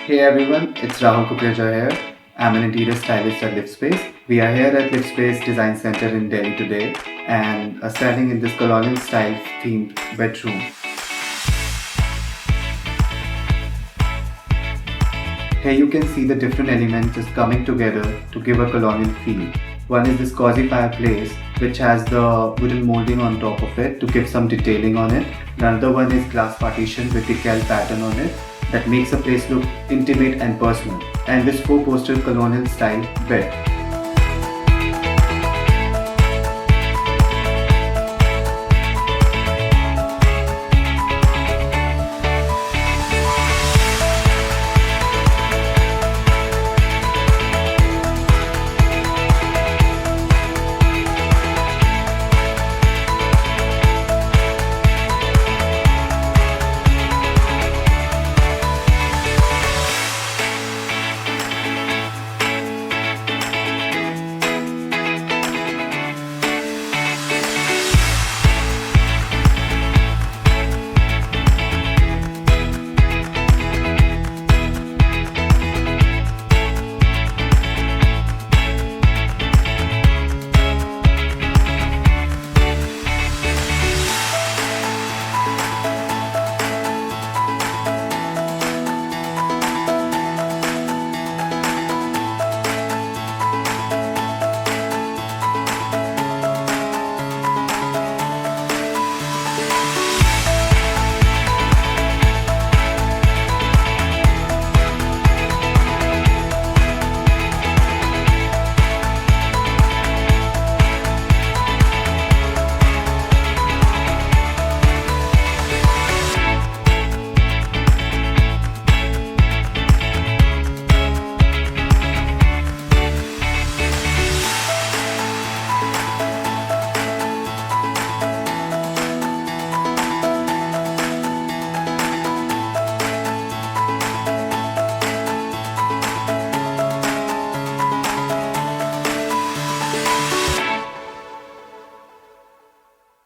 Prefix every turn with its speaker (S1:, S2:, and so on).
S1: Hey everyone, it's Rahul Kukreja here. I'm an interior stylist at Livspace. We are here at Livspace Design Center in Delhi today and are standing in this colonial style themed bedroom. Here you can see the different elements just coming together to give a colonial feel. One is this cozy fireplace which has the wooden molding on top of it to give some detailing on it. Another one is glass partition with decal pattern on it that makes the place look intimate and personal. And this 4-poster colonial style bed.